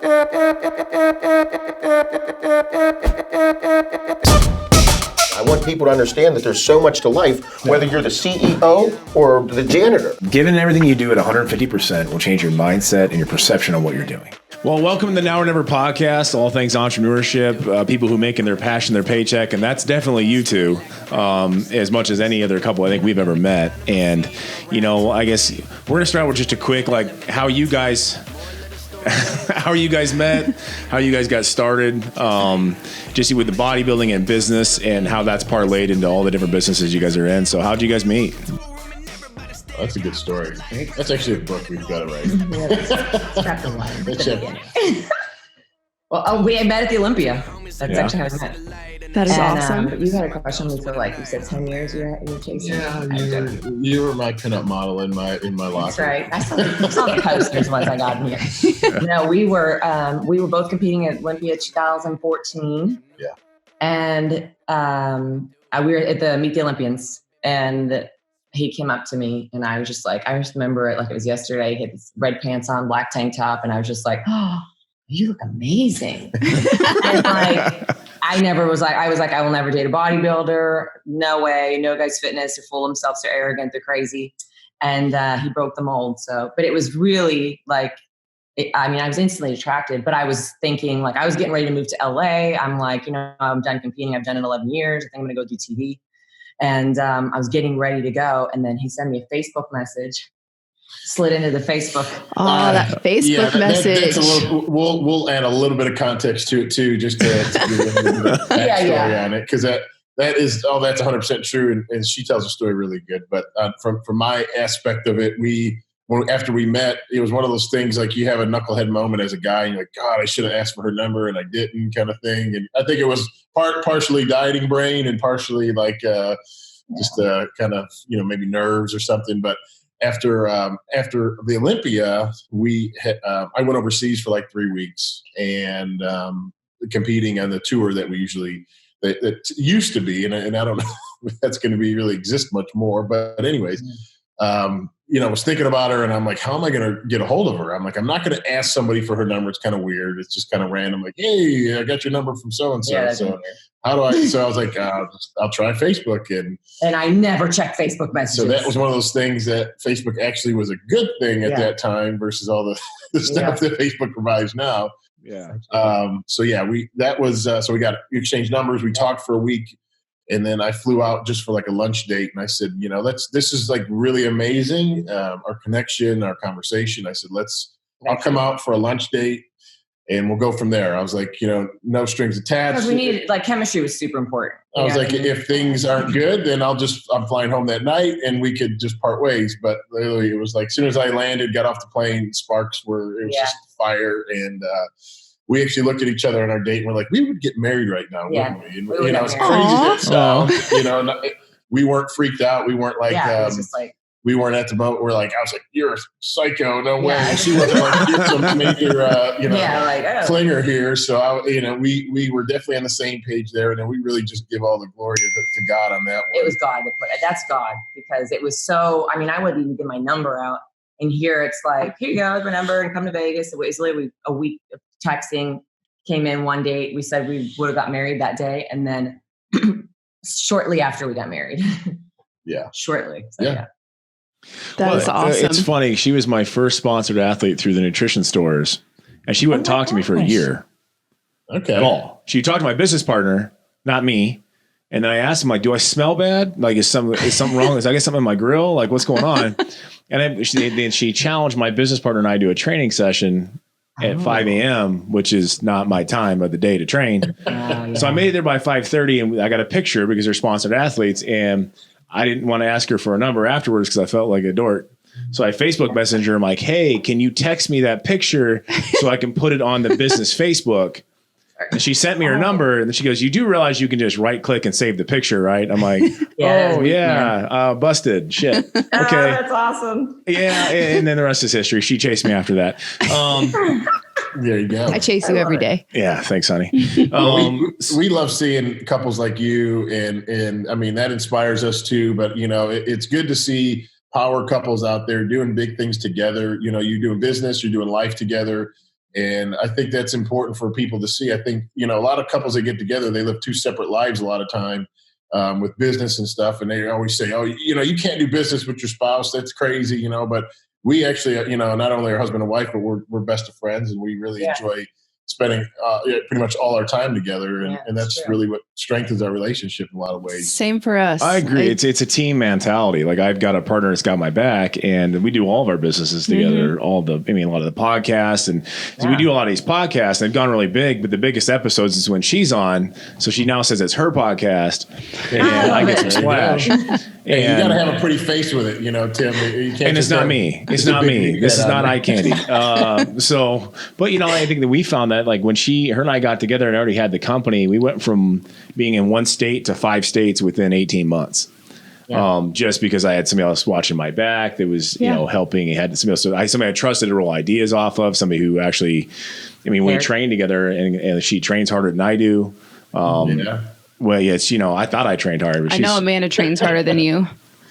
I want people to understand that there's so much to life, whether you're the CEO or the janitor. Giving everything you do at 150% will change your mindset and your perception of what you're doing. Well, welcome to the Now or Never podcast, all things entrepreneurship, people who make in their passion their paycheck, and that's definitely you two, as much as any other couple I think we've ever met. And, you know, I guess we're going to start with just a quick, like, how you guys met, how you guys got started, just with the bodybuilding and business and how that's parlayed into all the different businesses you guys are in. So how'd you guys meet? Oh, that's a good story. That's actually a book we've got to write. Chapter 1. Well, we met at the Olympia. That's actually how we met. That is awesome. You had a crush on me for like, you said 10 years you were chasing. Yeah, you were my pinup model in my locker. That's right. I saw the posters once I got in here. No, we were both competing at Olympia 2014. Yeah. And we were at the Meet the Olympians, and he came up to me, and I was just like, I just remember it like it was yesterday. He had this red pants on, black tank top, and I was just like, oh, you look amazing. And like, I will never date a bodybuilder. No way. No guy's fitness. They're full of themselves. They're arrogant. They're crazy. And he broke the mold. So, but it was really like, I was instantly attracted, but I was thinking like, I was getting ready to move to LA. I'm like, I'm done competing. I've done it 11 years. I think I'm going to go do TV. And I was getting ready to go. And then he sent me a Facebook message. Slid into the Facebook. Oh, that Facebook message. That's we'll add a little bit of context to it too, just to give a little bit of backstory on it, because that's 100% true, and she tells the story really good. But from my aspect of it, after we met, it was one of those things like you have a knucklehead moment as a guy, and you're like, God, I should have asked for her number, and I didn't, kind of thing. And I think it was partially dieting brain and partially like just kind of maybe nerves or something, but. After the Olympia, I went overseas for like 3 weeks and competing on the tour that we usually that used to be, and I don't know if that's going to be really exist much more. But anyways, I was thinking about her, and I'm like, how am I going to get a hold of her? I'm like, I'm not going to ask somebody for her number. It's kind of weird. It's just kind of random. Like, hey, I got your number from so and so. So how do I? So I was like, I'll try Facebook, and I never checked Facebook messages. So that was one of those things that Facebook actually was a good thing at that time versus all the stuff that Facebook provides now. Yeah. We exchanged numbers. We talked for a week, and then I flew out just for like a lunch date. And I said, this is like really amazing. Our connection, our conversation. I said, I'll come out for a lunch date. And we'll go from there. I was like, no strings attached. Because we needed, like, chemistry was super important. I was like, if things aren't good, then I'm flying home that night and we could just part ways. But literally, it was like, as soon as I landed, got off the plane, it was just fire. And we actually looked at each other on our date and we're like, we would get married right now, wouldn't we? And, as crazy as it sounds, we weren't freaked out. We weren't like, it was just like, we weren't at the boat. I was like, you're a psycho. No way. And she wasn't like, you're some major, clinger here. So, we were definitely on the same page there. And then we really just give all the glory to God on that one. It was God. That's God, because it was so, I wouldn't even get my number out. And here it's like, here you go, here's my number, and come to Vegas. It was literally a week of texting, came in one date. We said we would have got married that day. And then shortly after we got married. Yeah. Shortly. So, That was awesome. It's funny. She was my first sponsored athlete through the nutrition stores, and she wouldn't talk to me for a year. Okay. At all. She talked to my business partner, not me. And then I asked him, like, do I smell bad? Like, is something wrong? Is I get something in my grill? Like, what's going on? And then she challenged my business partner and I to a training session at 5 a.m., which is not my time of the day to train. So I made it there by 5:30, and I got a picture because they're sponsored athletes, and I didn't want to ask her for a number afterwards because I felt like a dork. So I Facebook Messenger. I'm like, hey, can you text me that picture so I can put it on the business Facebook? And she sent me her number, and then she goes, you do realize you can just right click and save the picture, right? I'm like, busted. Shit. Okay. That's awesome. Yeah. And then the rest is history. She chased me after that. There you go. I chase you every day. Yeah. Thanks, honey. We love seeing couples like you, and I mean, that inspires us too, but it's good to see power couples out there doing big things together. You're doing business, you're doing life together. And I think that's important for people to see. I think, a lot of couples that get together, they live two separate lives a lot of time with business and stuff. And they always say, you can't do business with your spouse. That's crazy, but we actually, not only are husband and wife, but we're best of friends, and we really enjoy spending pretty much all our time together. And that's really what strengthens our relationship in a lot of ways. Same for us. I agree. It's a team mentality. Like, I've got a partner that's got my back, and we do all of our businesses together, a lot of the podcasts. And so we do a lot of these podcasts, and they've gone really big, but the biggest episodes is when she's on. So she now says it's her podcast, and I get some splash. And you got to have a pretty face with it, Tim. You can't and it's not me. It's not me. This is not eye candy. But I think that we found that, like, when her and I got together and already had the company, we went from being in one state to 5 states within 18 months. Just because I had somebody else watching my back that was, helping. I had somebody I trusted to roll ideas off of, somebody who actually, we trained together, and she trains harder than I do. Well, yes, I thought I trained hard. But I know Amanda trains harder than you.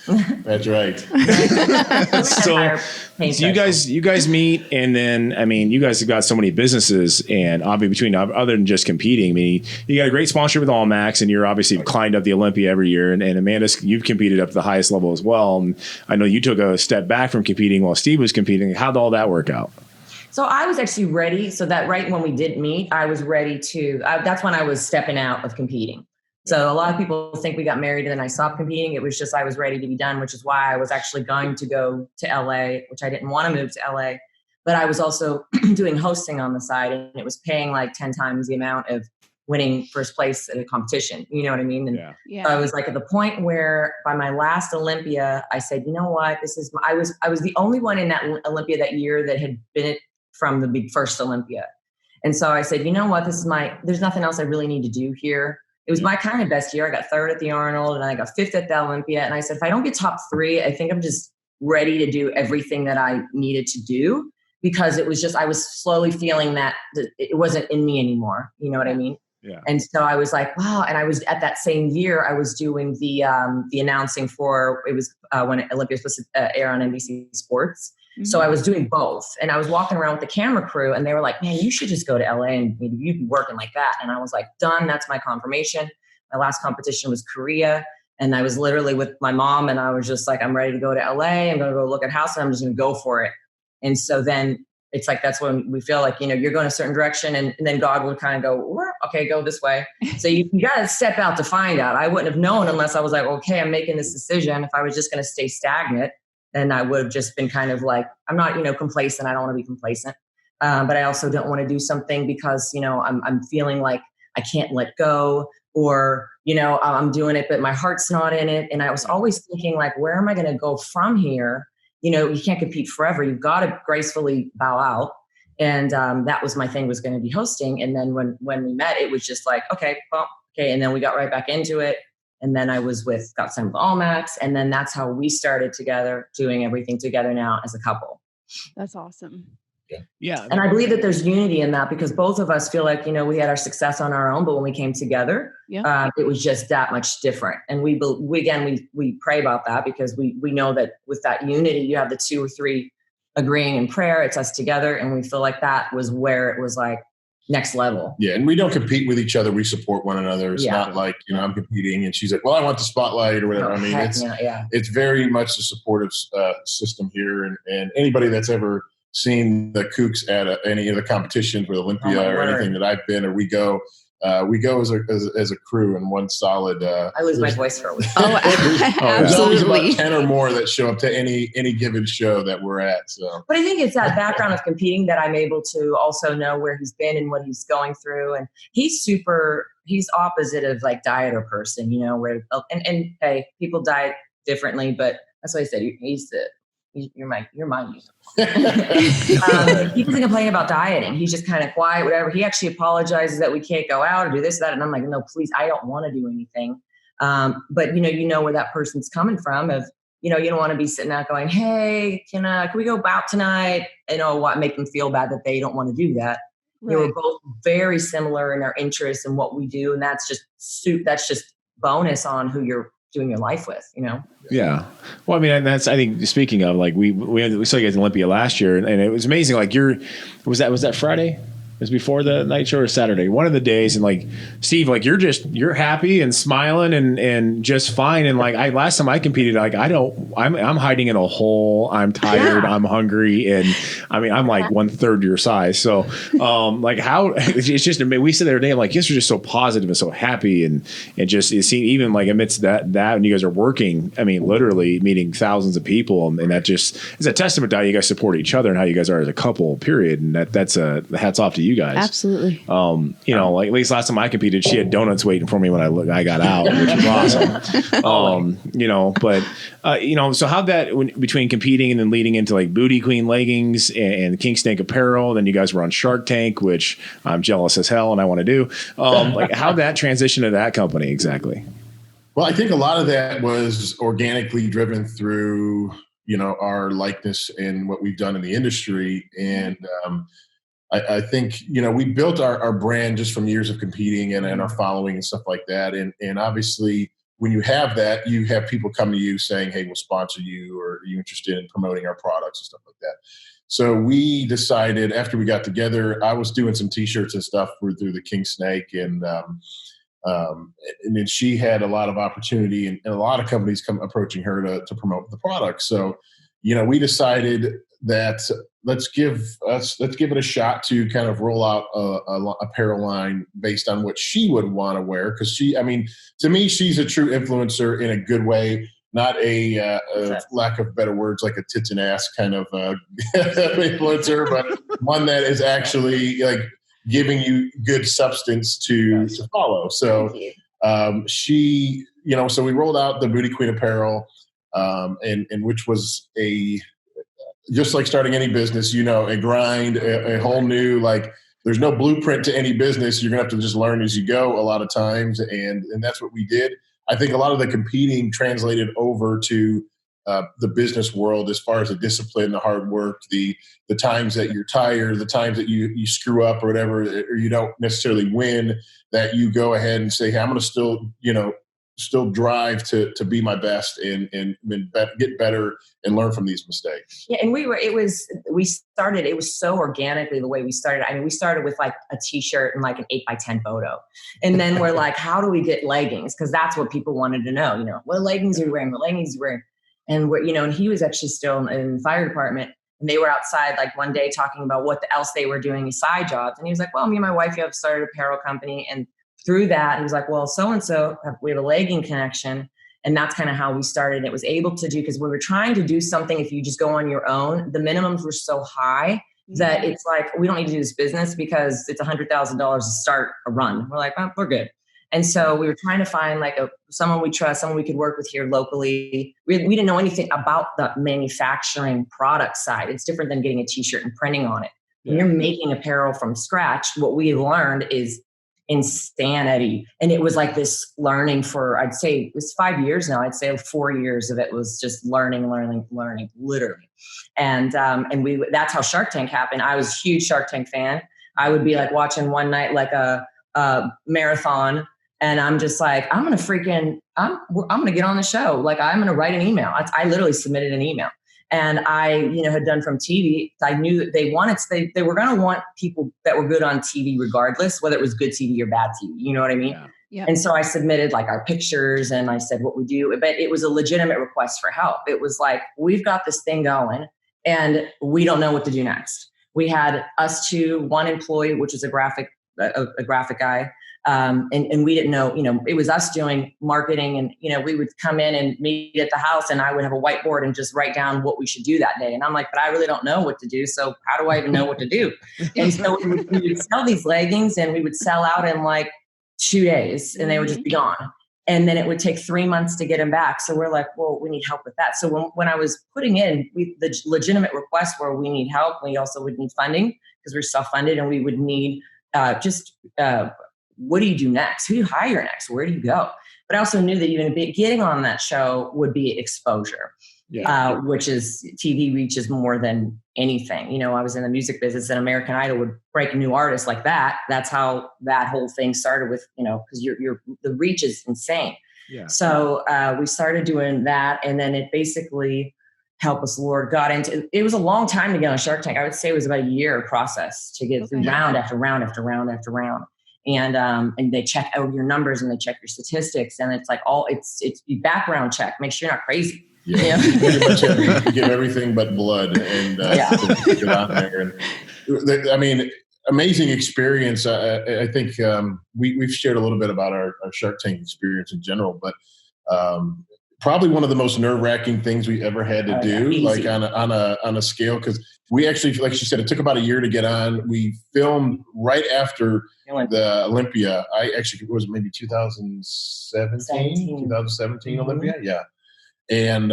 That's right. So you guys meet, and then, you guys have got so many businesses, and obviously other than just competing, you got a great sponsor with Allmax, and you're obviously climbed up the Olympia every year, and Amanda, you've competed up to the highest level as well. And I know you took a step back from competing while Steve was competing. How'd all that work out? So I was actually ready. So that right when we did meet, I was ready that's when I was stepping out of competing. So a lot of people think we got married and then I stopped competing. It was just I was ready to be done, which is why I was actually going to go to LA, which I didn't want to move to LA. But I was also doing hosting on the side, and it was paying like 10 times the amount of winning first place at a competition. You know what I mean? And so I was like at the point where by my last Olympia, I said, you know what, I was the only one in that Olympia that year that had been it from the big first Olympia. And so I said, you know what, there's nothing else I really need to do here. It was my kind of best year. I got 3rd at the Arnold, and I got 5th at the Olympia. And I said, if I don't get top 3, I think I'm just ready to do everything that I needed to do, because it was just, I was slowly feeling that it wasn't in me anymore. You know what I mean? Yeah. And so I was like, wow. And I was at that same year, I was doing the announcing for, it was when Olympia was supposed to air on NBC Sports. So I was doing both, and I was walking around with the camera crew, and they were like, man, you should just go to LA and maybe you'd be working like that. And I was like, done. That's my confirmation. My last competition was Korea. And I was literally with my mom, and I was just like, I'm ready to go to LA. I'm going to go look at house, and I'm just going to go for it. And so then it's like, that's when we feel like, you're going a certain direction, and then God will kind of go, okay, go this way. So you got to step out to find out. I wouldn't have known unless I was like, okay, I'm making this decision. If I was just going to stay stagnant, then I would have just been kind of like, I'm not, complacent. I don't want to be complacent. But I also don't want to do something because, I'm feeling like I can't let go, or, I'm doing it, but my heart's not in it. And I was always thinking like, where am I going to go from here? You can't compete forever. You've got to gracefully bow out. And that was my thing, was going to be hosting. And then when we met, it was just like, okay. And then we got right back into it. And then I got signed with Allmax. And then that's how we started together, doing everything together now as a couple. That's awesome. Yeah. And I believe that there's unity in that, because both of us feel like, we had our success on our own, but when we came together, it was just that much different. And we pray about that, because we know that with that unity, you have the 2 or 3 agreeing in prayer. It's us together. And we feel like that was where it was like next level. Yeah. And we don't compete with each other. We support one another. It's not like, I'm competing and she's like, well, I want the spotlight or whatever. It's very much a supportive system here. And anybody that's ever seen the Kooks at any of the competitions with Olympia or anything that I've been, or we go as a crew and one solid. I lose my voice for a week. There's always about 10 or more that show up to any given show that we're at. So, but I think it's that background of competing that I'm able to also know where he's been and what he's going through. And he's opposite of like dieter person, where and hey, people diet differently, but that's what I said. You're my music. He doesn't complain about dieting. He's just kind of quiet, whatever. He actually apologizes that we can't go out or do this, that. And I'm like, no, please, I don't want to do anything. But you know where that person's coming from. Of, you don't want to be sitting out going, hey, can we go out tonight? Make them feel bad that they don't want to do that. Right. We're both very similar in our interests and what we do. And that's just bonus on who you're doing your life with, you know? Yeah. Well, I mean, and that's, I think, speaking of, like, we saw you guys in Olympia last year, and it was amazing. Like, was that Friday? It was before the night show or Saturday, one of the days. And like, Steve, like, you're happy and smiling and just fine. And like, last time I competed, like, I'm hiding in a hole. I'm tired. Yeah. I'm hungry. And I mean, I'm like 1/3 your size. So, like, how it's just, we sit there today, I'm like, yes, we're just so positive and so happy. And just, you see, even like amidst that, and you guys are working, I mean, literally meeting thousands of people. And that just is a testament to how you guys support each other and how you guys are as a couple, period. And that's hats off to you guys. Absolutely. You know, like, at least last time I competed, she had donuts waiting for me when I got out, which was awesome. You know, but you know, so how'd that, between competing and then leading into like Booty Queen leggings and King Snake apparel, then you guys were on Shark Tank, which I'm jealous as hell and I want to do. Like, how'd that transition to that company exactly? Well, I think a lot of that was organically driven through, you know, our likeness and what we've done in the industry. And I think, you know, we built our brand just from years of competing and our following and stuff like that. And obviously, when you have that, you have people come to you saying, hey, we'll sponsor you, or are you interested in promoting our products and stuff like that. So we decided, after we got together, I was doing some T-shirts and stuff through the King Snake, and then she had a lot of opportunity, and a lot of companies come approaching her to promote the product. So, you know, we decided that let's give it a shot to kind of roll out a apparel line based on what she would want to wear. Because she, I mean, to me, she's a true influencer in a good way, not a lack of better words, like a tits and ass kind of influencer, but one that is actually like giving you good substance to follow. So she, you know, so we rolled out the Booty Queen apparel, and which was just like starting any business, you know, a grind, a whole new, like, there's no blueprint to any business. You're going to have to just learn as you go a lot of times. And that's what we did. I think a lot of the competing translated over to the business world, as far as the discipline, the hard work, the times that you're tired, the times that you screw up or whatever, or you don't necessarily win, that you go ahead and say, hey, I'm going to still drive to be my best and get better and learn from these mistakes. Yeah. And it was so organically the way we started. I mean, we started with like a T-shirt and like an 8x10 photo. And then we're like, how do we get leggings? Because that's what people wanted to know, you know, what leggings are you wearing? What leggings are you wearing? And we're, you know, and he was actually still in the fire department, and they were outside like one day talking about what else they were doing, side jobs. And he was like, well, me and my wife have started an apparel company. And through that, he was like, well, so-and-so, we have a legging connection. And that's kind of how we started. And it was able to do, because we were trying to do something, if you just go on your own, the minimums were so high that it's like, we don't need to do this business because it's $100,000 to start a run. We're like, oh, we're good. And so we were trying to find like someone we trust, someone we could work with here locally. We didn't know anything about the manufacturing product side. It's different than getting a T-shirt and printing on it. When you're making apparel from scratch, what we learned is insanity. And it was like this learning for, I'd say it was 5 years now. I'd say 4 years of it was just learning, literally. And that's how Shark Tank happened. I was a huge Shark Tank fan. I would be like watching one night, like a marathon. And I'm just like, I'm going to get on the show. Like, I'm going to write an email. I literally submitted an email. And I, you know, had done from TV. I knew that they were going to want people that were good on TV regardless, whether it was good TV or bad TV. You know what I mean? Yeah. Yep. And so I submitted like our pictures and I said what we do, but it was a legitimate request for help. It was like, we've got this thing going and we don't know what to do next. We had us two, one employee, which was a graphic guy. And we didn't know, you know, it was us doing marketing, and, you know, we would come in and meet at the house and I would have a whiteboard and just write down what we should do that day. And I'm like, but I really don't know what to do. So how do I even know what to do? And so we would sell these leggings and we would sell out in like 2 days and they would just be gone. And then it would take 3 months to get them back. So we're like, well, we need help with that. So when I was putting in the legitimate requests where we need help, we also would need funding because we're self-funded, and we would need what do you do next? Who do you hire next? Where do you go? But I also knew that even getting on that show would be exposure, which is TV reaches more than anything. You know, I was in the music business, and American Idol would break a new artist like that. That's how that whole thing started with, you know, because the reach is insane. Yeah. So we started doing that, and then it basically helped us, Lord, got into it. Was a long time to get on Shark Tank. I would say it was about a year process to get through round after round after round after round. And they check out your numbers and they check your statistics, and it's like it's background check, make sure you're not crazy. Yeah, you pretty much have to give everything but blood and to get on there. And I mean, amazing experience. I think we've shared a little bit about our Shark Tank experience in general, but probably one of the most nerve-wracking things we ever had to do, like on a scale, because we actually, like she said, it took about a year to get on. We filmed right after the Olympia. It was maybe 2017 mm-hmm. Olympia, yeah. And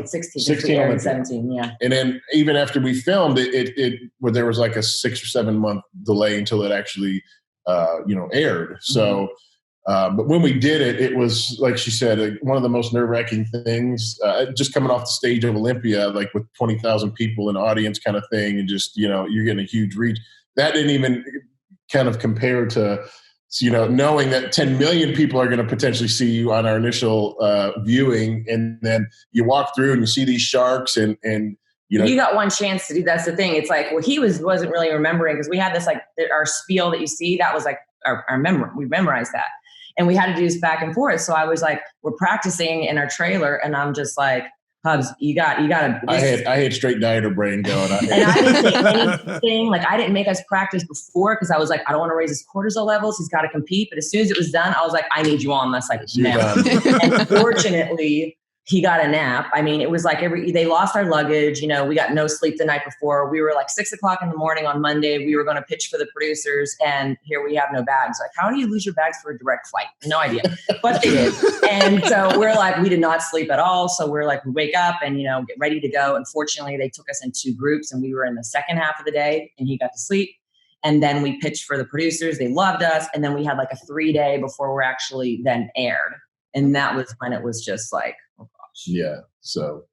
16 Olympia. 17, yeah. And then even after we filmed it where there was like a 6 or 7 month delay until it actually aired. So but when we did it, it was, like she said, one of the most nerve-wracking things, just coming off the stage of Olympia, like with 20,000 people in audience kind of thing, and just, you're getting a huge reach. That didn't even kind of compare to, knowing that 10 million people are going to potentially see you on our initial viewing. And then you walk through and you see these sharks and you got one chance to do. That's the thing. It's like, well, he wasn't really remembering, because we had this, like, our spiel that you see, that was like our memory. We memorized that. And we had to do this back and forth. So I was like, we're practicing in our trailer, and I'm just like, Hubs, you got to. I had straight dieter brain going. And I didn't say anything. Like, I didn't make us practice before, because I was like, I don't want to raise his cortisol levels. He's got to compete. But as soon as it was done, I was like, I need you on. That's like now. And fortunately, he got a nap. I mean, it was like they lost our luggage. We got no sleep the night before. We were like 6 o'clock in the morning on Monday. We were going to pitch for the producers, and here we have no bags. Like, how do you lose your bags for a direct flight? No idea, but they did. And so we're like, we did not sleep at all. So we're like, we wake up and, get ready to go. Unfortunately, they took us in 2 groups, and we were in the second half of the day, and he got to sleep. And then we pitched for the producers. They loved us. And then we had like a 3-day before we're actually then aired. And that was when it was just like, oh gosh. Yeah. So,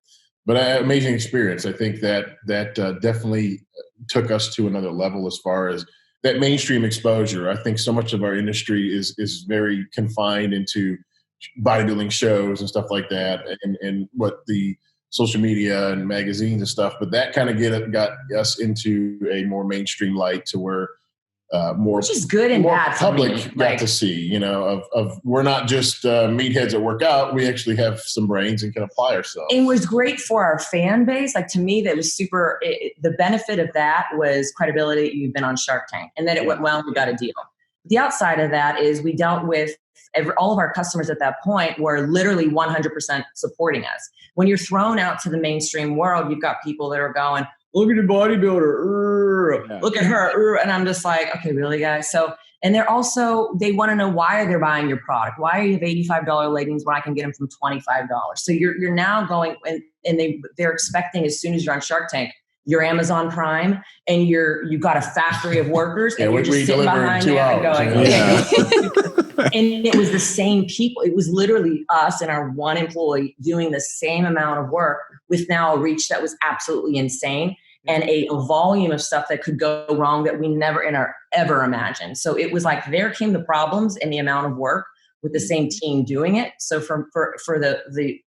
but amazing experience. I think that definitely took us to another level as far as that mainstream exposure. I think so much of our industry is very confined into bodybuilding shows and stuff like that, and what the social media and magazines and stuff. But that kind of got us into a more mainstream light, to where more, which is good and more bad. Public got to see, of we're not just meatheads that work out. We actually have some brains and can apply ourselves. It was great for our fan base. Like, to me, that was super. The benefit of that was credibility. You've been on Shark Tank, and then it went well. We got a deal. The outside of that is we dealt with all of our customers at that point were literally 100% supporting us. When you're thrown out to the mainstream world, you've got people that are going, look at the bodybuilder, look at her. And I'm just like, okay, really, guys? So, and they want to know why they're buying your product. Why are you have $85 leggings when I can get them from $25? So you're now going, and they're expecting, as soon as you're on Shark Tank, your Amazon Prime, and you've got a factory of workers, and you're just sitting behind there and going, and it was the same people. It was literally us and our one employee doing the same amount of work, with now a reach that was absolutely insane, and a volume of stuff that could go wrong that we never ever imagined. So it was like, there came the problems and the amount of work with the same team doing it. So for the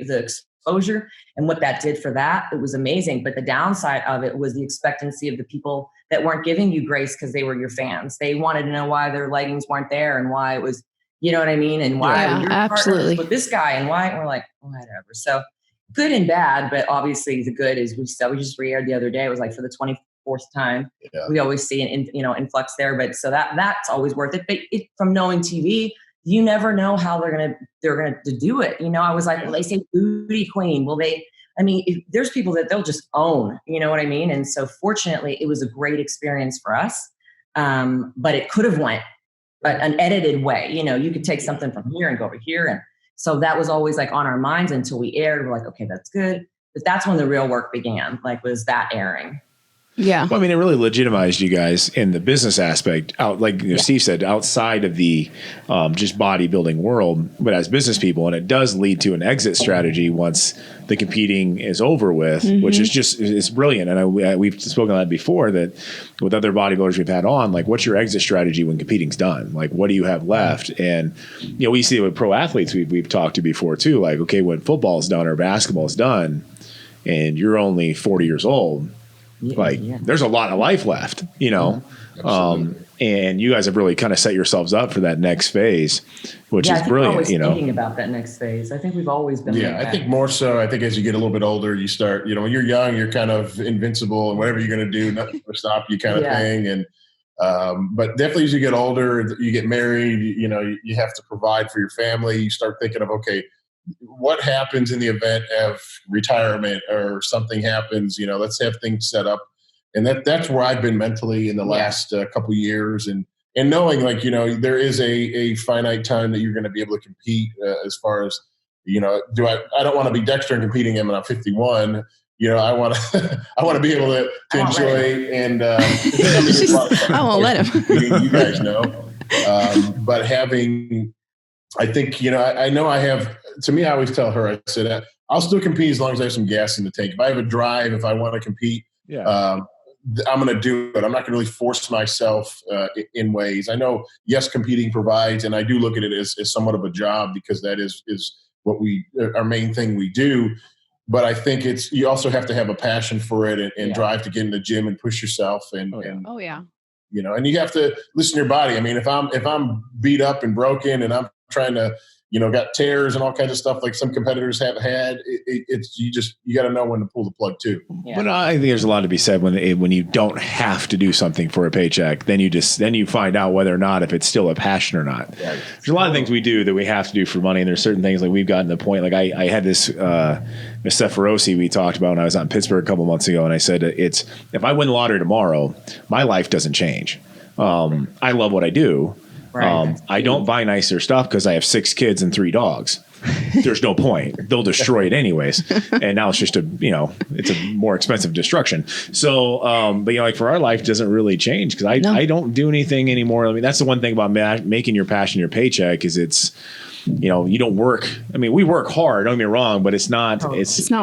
exposure and what that did for that, it was amazing. But the downside of it was the expectancy of the people that weren't giving you grace because they were your fans. They wanted to know why their leggings weren't there, and why it was, you know what I mean? And why your partners with this guy, and why we're like, whatever. So good and bad, but obviously the good is we just re-aired the other day. It was like for the 24th time. Yeah. We always see an influx there, but so that's always worth it. But from knowing TV, you never know how they're gonna do it. I was like, well, they say booty queen. Will they? I mean, there's people that they'll just own. You know what I mean? And so, fortunately, it was a great experience for us. But it could have went an edited way. You could take something from here and go over here, and so that was always like on our minds until we aired. We're like, okay, that's good. But that's when the real work began. Like, was that airing? Yeah. Well, I mean, it really legitimized you guys in the business aspect out, like Steve said, outside of the just bodybuilding world, but as business people, and it does lead to an exit strategy once the competing is over with, which is just, it's brilliant. And we've spoken on that before, that with other bodybuilders we've had on, like, what's your exit strategy when competing's done? Like, what do you have left? And, we see it with pro athletes we've talked to before too, like, okay, when football's done or basketball's done and you're only 40 years old, there's a lot of life left, and you guys have really kind of set yourselves up for that next phase, which is brilliant. Thinking about that next phase. I think we've always been. Yeah, I think more so. I think as you get a little bit older, you start. When you're young, you're kind of invincible, and whatever you're going to do, nothing will stop you, kind of thing. And but definitely as you get older, you get married. You have to provide for your family. You start thinking of, okay, what happens in the event of retirement or something happens? Let's have things set up, and that's where I've been mentally in the last couple of years, and knowing, like, there is a finite time that you're going to be able to compete. As far as I don't want to be Dexter and competing when I'm 51. I want to be able to enjoy and I won't let him. You guys know, but having. I think, I know I have, to me, I always tell her, I said, I'll still compete as long as I have some gas in the tank. If I have a drive, if I want to compete, I'm going to do it. I'm not going to really force myself in ways. I know, yes, competing provides, and I do look at it as somewhat of a job, because that is what our main thing we do. But I think you also have to have a passion for it and drive to get in the gym and push yourself. And and you have to listen to your body. I mean, if I'm beat up and broken and I'm trying to, got tears and all kinds of stuff like some competitors have had, you got to know when to pull the plug too. Yeah. But I think there's a lot to be said when you don't have to do something for a paycheck, then you find out whether or not if it's still a passion or not. Right. There's a lot of things we do that we have to do for money, and there's certain things, like, we've gotten to the point, like I had this Miss Sephirosi we talked about when I was out in Pittsburgh a couple months ago, and I said, if I win the lottery tomorrow, my life doesn't change. I love what I do. Right. I don't buy nicer stuff because I have 6 kids and 3 dogs. There's no point. They'll destroy it anyways. And now it's just it's a more expensive destruction. So, but like, for our life, it doesn't really change, because I don't do anything anymore. I mean, that's the one thing about making your passion your paycheck, is it's, you don't work. I mean, we work hard, don't get me wrong, but it's not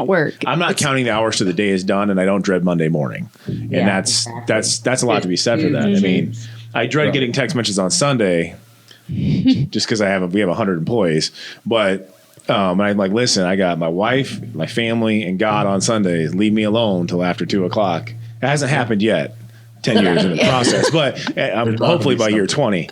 work. I'm not counting the hours till the day is done, and I don't dread Monday morning. And that's a lot to be said for that. I mean, I dread getting text messages on Sunday just because we have 100 employees. But I'm like, listen, I got my wife, my family, and God on Sundays. Leave me alone till after 2:00. It hasn't happened yet. 10 years in the process, but hopefully by year 20.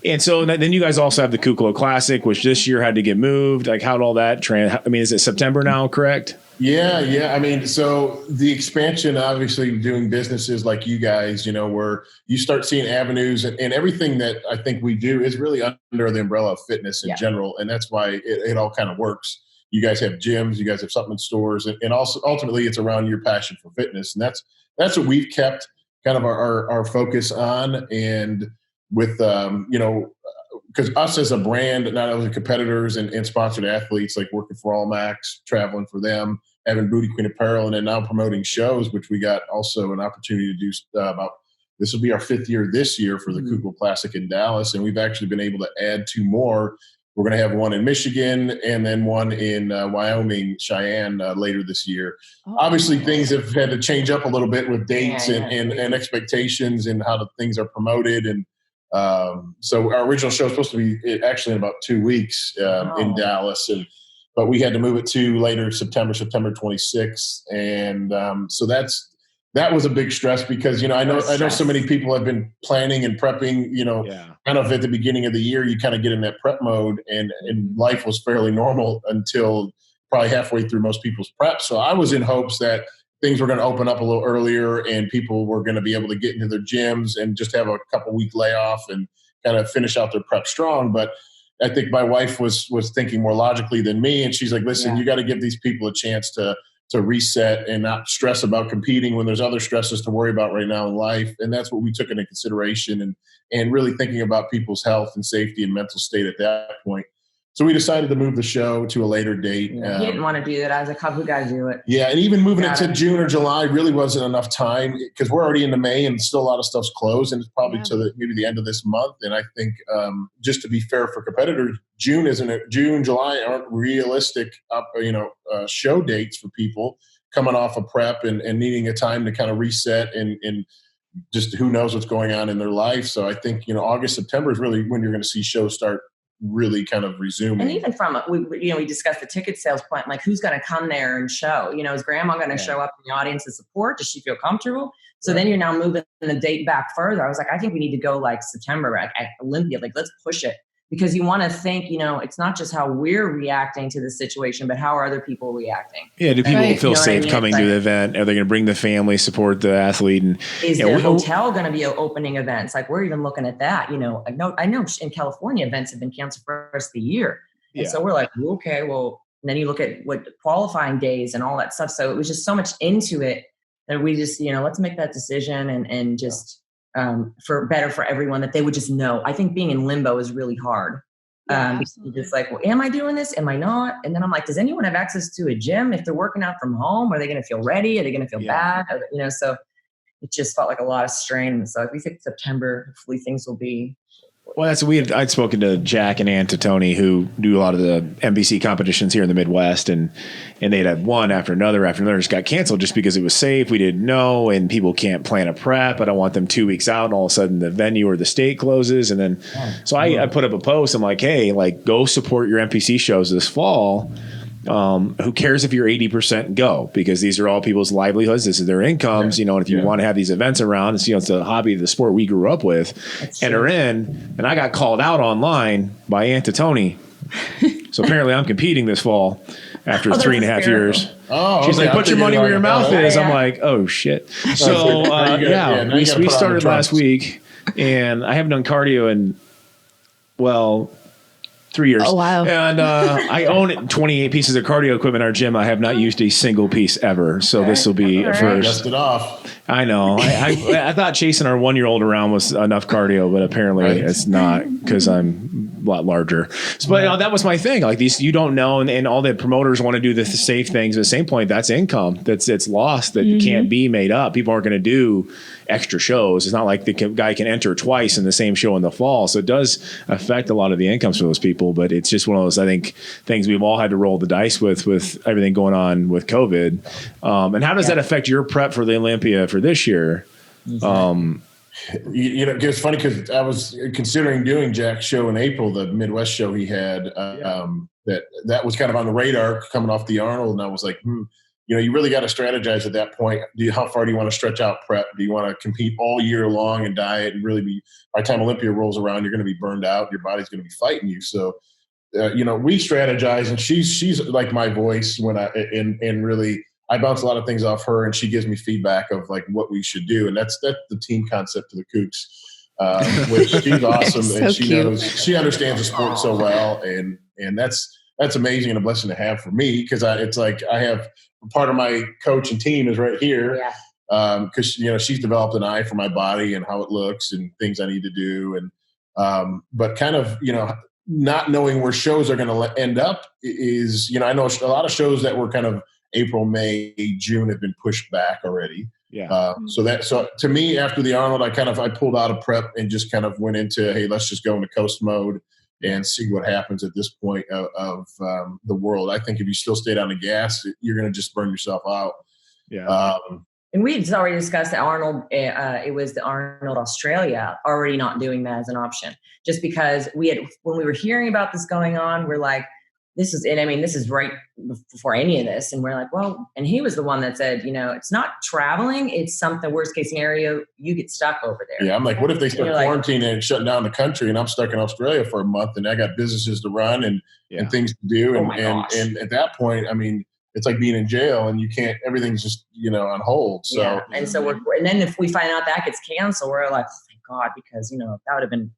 And so then you guys also have the Kuclo Classic, which this year had to get moved. Like, how'd all that is it September now, correct? Yeah. I mean, so the expansion, obviously, doing businesses like you guys, where you start seeing avenues, and everything that I think we do is really under the umbrella of fitness in general. And that's why it all kind of works. You guys have gyms, you guys have supplement stores, and also ultimately it's around your passion for fitness. And that's what we've kept kind of our focus on. And with, because us as a brand, not only competitors and sponsored athletes, like working for All Max, traveling for them, having Booty Queen apparel, and then now promoting shows, which we got also an opportunity to do this will be our 5th year this year for the Kuclo Classic in Dallas. And we've actually been able to add 2 more. We're going to have one in Michigan and then one in Wyoming, Cheyenne, later this year. Obviously, things have had to change up a little bit with dates and expectations and how things are promoted. And so our original show is supposed to be actually in about 2 weeks in Dallas, but we had to move it to later September 26th. And so that was a big stress, because, I know so many people have been planning and prepping, kind of at the beginning of the year, you kind of get in that prep mode, and life was fairly normal until probably halfway through most people's prep. So I was in hopes that things were going to open up a little earlier and people were going to be able to get into their gyms and just have a couple week layoff and kind of finish out their prep strong. But I think my wife was thinking more logically than me. And she's like, listen, you got to give these people a chance to reset and not stress about competing when there's other stresses to worry about right now in life. And that's what we took into consideration, and really thinking about people's health and safety and mental state at that point. So we decided to move the show to a later date. He didn't want to do that. I was like, "Oh, we got to do it." Yeah, and even moving it to June or July really wasn't enough time because we're already into May and still a lot of stuff's closed, and it's probably to maybe the end of this month. And I think just to be fair for competitors, June, July aren't realistic show dates for people coming off of prep and needing a time to kind of reset and just who knows what's going on in their life. So I think August, September is really when you're going to see shows start really kind of resuming. And even from we discussed the ticket sales point, like who's going to come there and show, is grandma going to show up in the audience to support? Does she feel comfortable? So then you're now moving the date back further. I was like, I think we need to go like September at Olympia. Like, let's push it, because you want to think, it's not just how we're reacting to the situation, but how are other people reacting? Yeah. Do people feel safe coming to the event? Are they going to bring the family, support the athlete? And is the hotel going to be opening events? Like, we're even looking at that. I know in California events have been canceled for the rest of the year. And so we're like, okay, well, and then you look at what qualifying days and all that stuff. So it was just so much into it that we just, let's make that decision and just for better for everyone, that they would just know. I think being in limbo is really hard. Because it's like, well, am I doing this? Am I not? And then I'm like, does anyone have access to a gym if they're working out from home? Are they going to feel ready? Are they going to feel bad? So it just felt like a lot of strain. So we think September, hopefully things will be. Well, I'd spoken to Jack and Ann Tony, who do a lot of the NBC competitions here in the Midwest, and they'd had one after another just got canceled just because it was safe. We didn't know, and people can't plan a prep. I don't want them 2 weeks out, and all of a sudden the venue or the state closes. And then, so I put up a post. I'm like, hey, go support your NPC shows this fall. Who cares if you're 80% go, because these are all people's livelihoods. This is their incomes, and if you want to have these events around, it's a hobby, the sport we grew up with. Enter in, and I got called out online by Aunt Tony. So apparently I'm competing this fall after 3.5 years. Oh, she's like, put your money where your mouth is. I'm like, oh shit. So we started last week, and I haven't done cardio in 3 years. Oh, wow. And I own 28 pieces of cardio equipment in our gym. I have not used a single piece ever. So this will be a first. Dust it off. I know. I thought chasing our 1-year-old around was enough cardio, but apparently it's not, because I'm a lot larger. So, but that was my thing. Like, these, you don't know, and all the promoters want to do the safe things. At the same point, that's income. It's lost that can't be made up. People aren't going to do extra shows. It's not like the guy can enter twice in the same show in the fall. So it does affect a lot of the incomes for those people, but it's just one of those, I think, things we've all had to roll the dice with everything going on with COVID. And how does that affect your prep for the Olympia for this year? It's funny because I was considering doing Jack's show in April, the Midwest show he had, that was kind of on the radar coming off the Arnold. And I was like, you really got to strategize at that point. How far do you want to stretch out prep? Do you want to compete all year long and diet and really be, by the time Olympia rolls around, you're going to be burned out. Your body's going to be fighting you. So, we strategize, and she's like my voice when really I bounce a lot of things off her, and she gives me feedback of like what we should do. And that's the team concept to the Kooks, which she's awesome. So and she cute. she understands the sport so well. And that's amazing and a blessing to have for me. Cause it's like, I have part of my coach and team is right here. Yeah. Cause she's developed an eye for my body and how it looks and things I need to do. And, but kind of, not knowing where shows are going to end up is, I know a lot of shows that were kind of April, May, June have been pushed back already. Yeah. So to me, after the Arnold, I pulled out of prep and just kind of went into, hey, let's just go into coast mode and see what happens at this point of the world. I think if you still stay down the gas, you're going to just burn yourself out. Yeah. And we had already discussed the Arnold. It was the Arnold Australia already not doing that as an option, just because when we were hearing about this going on, we're like, this is right before any of this. And we're like, well, and he was the one that said, it's not traveling. It's something, worst case scenario, you get stuck over there. Yeah. I'm like, what if they start quarantining and shutting down the country and I'm stuck in Australia for a month and I got businesses to run and things to do. And at that point, it's like being in jail and you can't, everything's just, on hold. So, and so and then if we find out that gets canceled, we're like, oh my God, because, that would have been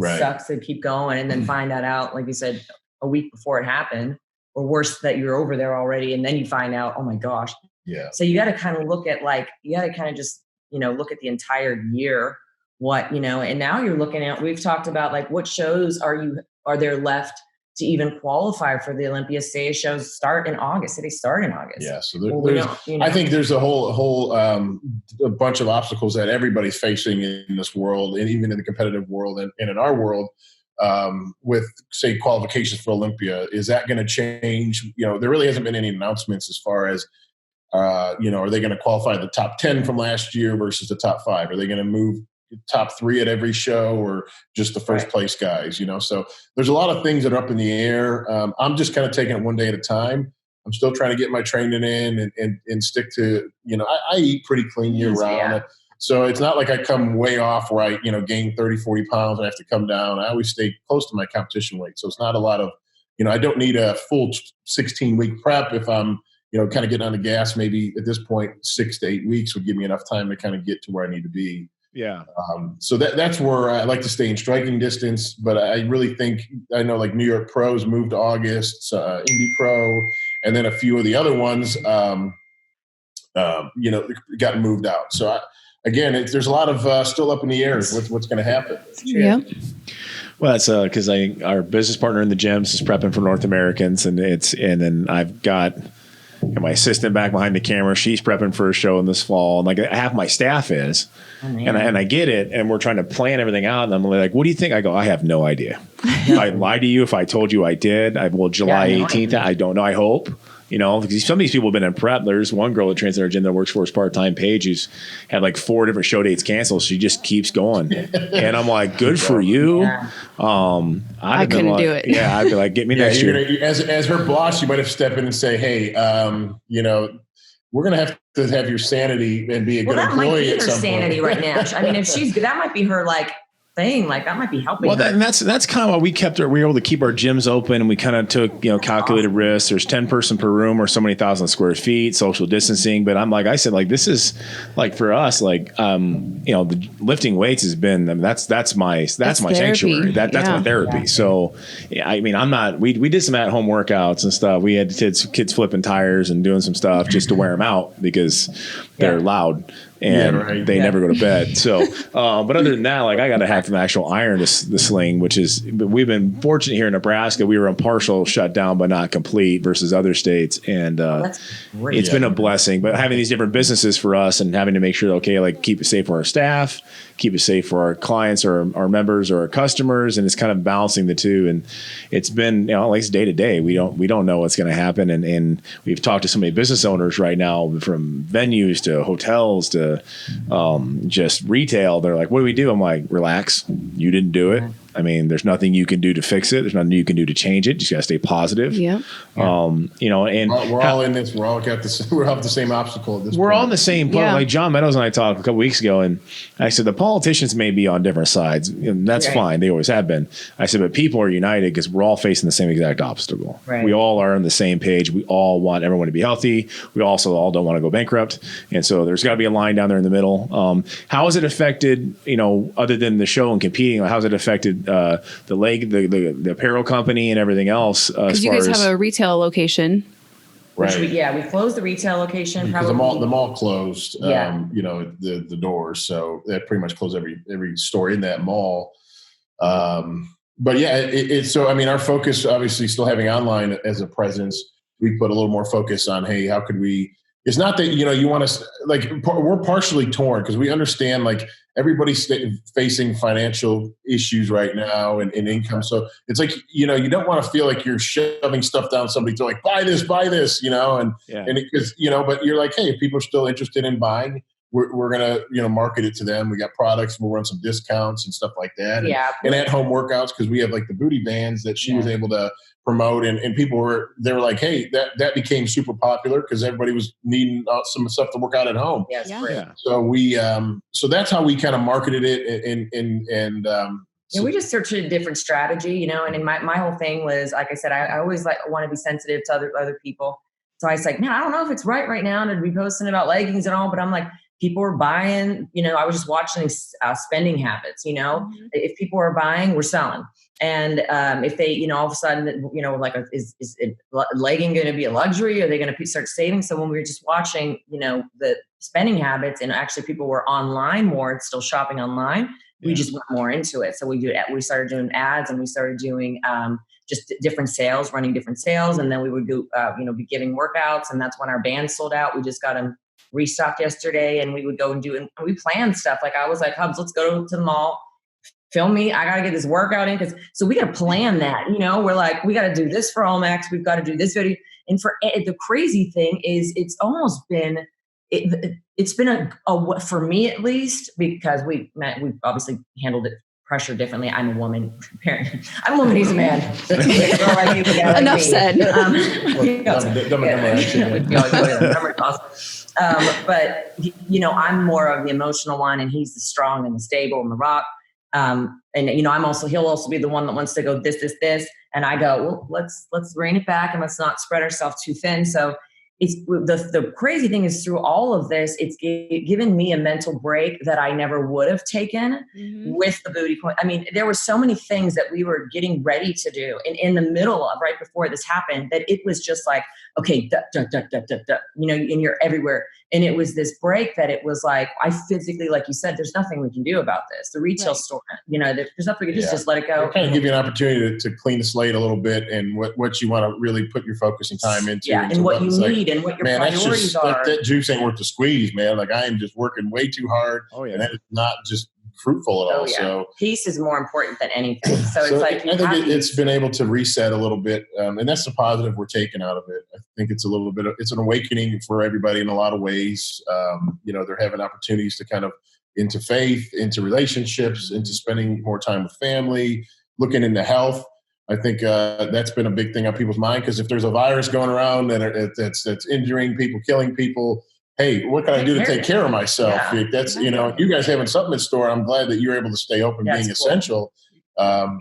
sucks to keep going. And then find that out, like you said, a week before it happened, or worse, that you're over there already. And then you find out, oh my gosh. Yeah. So you got to kind of look at just, look at the entire year, and now you're looking at, we've talked about like, what shows are there left to even qualify for the Olympia stage shows start in August. They start in August. Yeah. So I think there's a whole a bunch of obstacles that everybody's facing in this world, and even in the competitive world and in our world, with say qualifications for Olympia. Is that going to change? There really hasn't been any announcements as far as, are they going to qualify the top 10 from last year versus the top 5? Are they going to move top 3 at every show, or just the first place guys? So there's a lot of things that are up in the air. I'm just kind of taking it one day at a time. I'm still trying to get my training in and stick to, I eat pretty clean year round. Yeah. So it's not like I come way off where I, gain 30, 40 pounds and I have to come down. I always stay close to my competition weight. So it's not a lot of, I don't need a full 16-week prep if I'm, kind of getting on the gas. Maybe at this point, 6 to 8 weeks would give me enough time to kind of get to where I need to be. Yeah. So that's where I like to stay in striking distance. But I really think, I know like New York Pros moved to August, Indy Pro, and then a few of the other ones, got moved out. So again, there's a lot of still up in the air with what's going to happen. Yeah. Well, that's because our business partner in the gyms is prepping for North Americans, and then I've got my assistant back behind the camera. She's prepping for a show in this fall, and like half my staff is, and I get it. And we're trying to plan everything out. And I'm like, "What do you think?" I go, "I have no idea. I'd lie to you if I told you I did." July 18th. I don't know. I hope. Because some of these people have been in prep. There's one girl that trains in our gym that works for us part-time, Paige, who's had like 4 different show dates canceled. She just keeps going. And I'm like, good for you. Yeah. I couldn't do it. Yeah, I'd be like, get me next year. As her boss, you might have to step in and say, hey, we're going to have your sanity and be a good employee at some point. Sanity right now. I mean, if that might be her thing, that might be helping. Well, that's kind of why we were able to keep our gyms open, and we kind of took calculated risks. There's 10 person per room or so many thousand square feet, social distancing. But I said this is for us, the lifting weights has been, that's my sanctuary. That's my therapy. Yeah. So I mean, I'm not. We did some at home workouts and stuff. We had kids flipping tires and doing some stuff just to wear them out because they're loud. And they never go to bed. So, but other than that, I got to have an actual iron the sling, we've been fortunate here in Nebraska. We were on partial shutdown, but not complete versus other states. And it's been a blessing. But having these different businesses for us and having to make sure, keep it safe for our staff, keep it safe for our clients or our members or our customers. And it's kind of balancing the two. And it's been, it's day to day. We don't know what's going to happen. And we've talked to so many business owners right now, from venues to hotels to just retail. They're like, what do we do? I'm like, relax. You didn't do it. I mean, there's nothing you can do to fix it. There's nothing you can do to change it. You just got to stay positive. Yeah. And we're all in this. We're all have the same obstacle at this point. We're all in the same boat. Like John Meadows and I talked a couple weeks ago, and I said, the politicians may be on different sides. And that's fine. They always have been. I said, but people are united because we're all facing the same exact obstacle. Right. We all are on the same page. We all want everyone to be healthy. We also all don't want to go bankrupt. And so there's got to be a line down there in the middle. How has it affected, other than the show and competing, how has it affected the apparel company and everything else? Because you guys have a retail location. Right. We closed the retail location. Because the mall closed. The doors, so that pretty much closed every store in that mall. But it's so. I mean, our focus, obviously, still having online as a presence. We put a little more focus on, hey, how could we? It's not that you want to we're partially torn because we understand everybody's facing financial issues right now and income. So it's you don't want to feel like you're shoving stuff down somebody's throat, buy this, and because but you're like, hey, if people are still interested in buying, we're gonna market it to them. We got products, we'll run some discounts and stuff like that. And at home workouts, because we have the booty bands that she was able to promote, and people were like, hey, that became super popular because everybody was needing some stuff to work out at home. So we so that's how we kind of marketed it, and we just searched a different strategy, and my whole thing was, like I said, I always want to be sensitive to other people. So I was like, man, I don't know if it's right now to be posting about leggings and all, but I'm like, people are buying, I was just watching spending habits, if people are buying, we're selling. And if they, all of a sudden, is legging going to be a luxury? Are they going to start saving? So when we were just watching, the spending habits, and actually people were online more, still shopping online, we just went more into it. So we started doing ads, and we started doing just different sales, running different sales. And then we would do, be giving workouts. And that's when our band sold out. We just got them restocked yesterday, and we would go and we planned stuff. Like I was like, Hubs, let's go to the mall. Film me. I got to get this workout in. So we got to plan that, we're like, we got to do this for Olmex. We've got to do this video. And for the crazy thing is it's almost been, it's been a for me at least, because we obviously handled it pressure differently. I'm a woman. Apparently, I'm a woman. He's a man. Enough said. But I'm more of the emotional one, and he's the strong and the stable and the rock. He'll also be the one that wants to go this, and I go, well, let's rein it back and let's not spread ourselves too thin. So it's the crazy thing is, through all of this, it's given me a mental break that I never would have taken with the booty point. I mean, there were so many things that we were getting ready to do, and in the middle of right before this happened, that it was just like, okay, and you're everywhere. And it was this break that it was like, I physically, like you said, there's nothing we can do about this. The retail store, there's nothing we can just let it go. Kind of give you an opportunity to clean the slate a little bit, and what you want to really put your focus and time into. Yeah, and what you need and what your priorities are. That juice ain't worth the squeeze, man. Like, I am just working way too hard. Oh, yeah. And that is not just fruitful at all. Yeah. So peace is more important than anything. So it's like, I think it's been able to reset a little bit. And that's the positive we're taking out of it. I think it's it's an awakening for everybody in a lot of ways. They're having opportunities to kind of into faith, into relationships, into spending more time with family, looking into health. I think that's been a big thing on people's mind, because if there's a virus going around that's injuring people, killing people, hey, what can I do to take care of myself? Yeah. That's, you guys having something in store. I'm glad that you're able to stay open, being essential. That's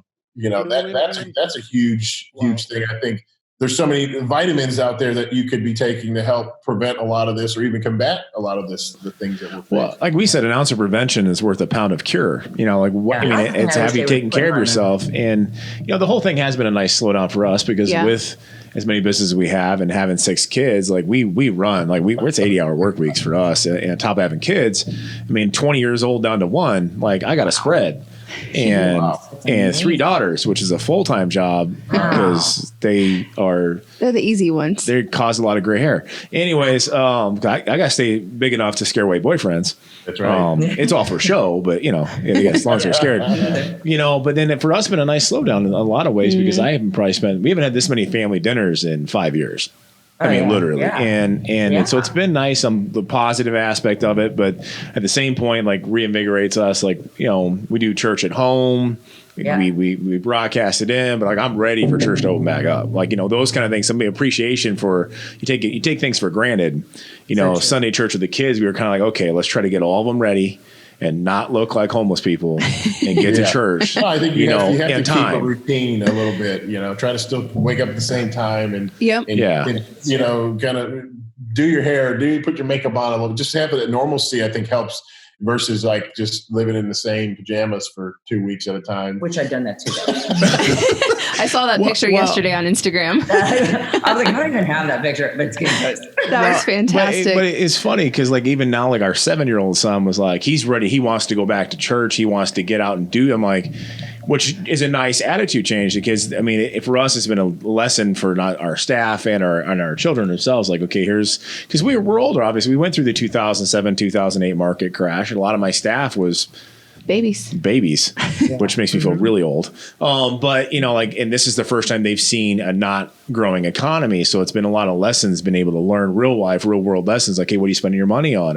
a huge thing. I think there's so many vitamins out there that you could be taking to help prevent a lot of this, or even combat a lot of the things that we're facing. Well, like we said, an ounce of prevention is worth a pound of cure. It's have you taken care of yourself. And, the whole thing has been a nice slowdown for us, because with as many businesses we have and having 6 kids, like we run, like it's 80-hour work weeks for us. And on top of having kids, 20 years old down to 1, like I got a spread. And 3 daughters, which is a full-time job, because they're the easy ones. They cause a lot of gray hair. Anyways, I gotta stay big enough to scare away boyfriends. That's right. It's all for show, but as long as they're scared, But then for us, it's been a nice slowdown in a lot of ways, because we haven't had this many family dinners in 5 years. Literally. Yeah. And so it's been nice on the positive aspect of it, but at the same point, like, reinvigorates us. Like, we do church at home. Yeah. We broadcast it in, but like, I'm ready for church to open back up. Like, those kind of things, some appreciation for, you take things for granted. Sunday church with the kids, we were kind of like, okay, let's try to get all of them ready and not look like homeless people and get to church. Well, I think you have to keep a routine a little bit, try to still wake up at the same time and kind of do your hair, put your makeup on a little, just have that normalcy, I think, helps, versus like just living in the same pajamas for 2 weeks at a time. Which I've done that too. I saw that picture yesterday on Instagram. I was like, I don't even have that picture, but it's getting posted. That was fantastic. But it's funny, because like, even now, like, our 7-year-old son was like, he's ready. He wants to go back to church. He wants to get out and do. I'm like, which is a nice attitude change, because for us, it's been a lesson for not our staff and our children themselves. Like, okay, because we're older. Obviously, we went through the 2007, 2008 market crash, and a lot of my staff was babies, which makes me feel really old. But and this is the first time they've seen a not growing economy. So it's been a lot of lessons, been able to learn real world lessons. Like, hey, what are you spending your money on?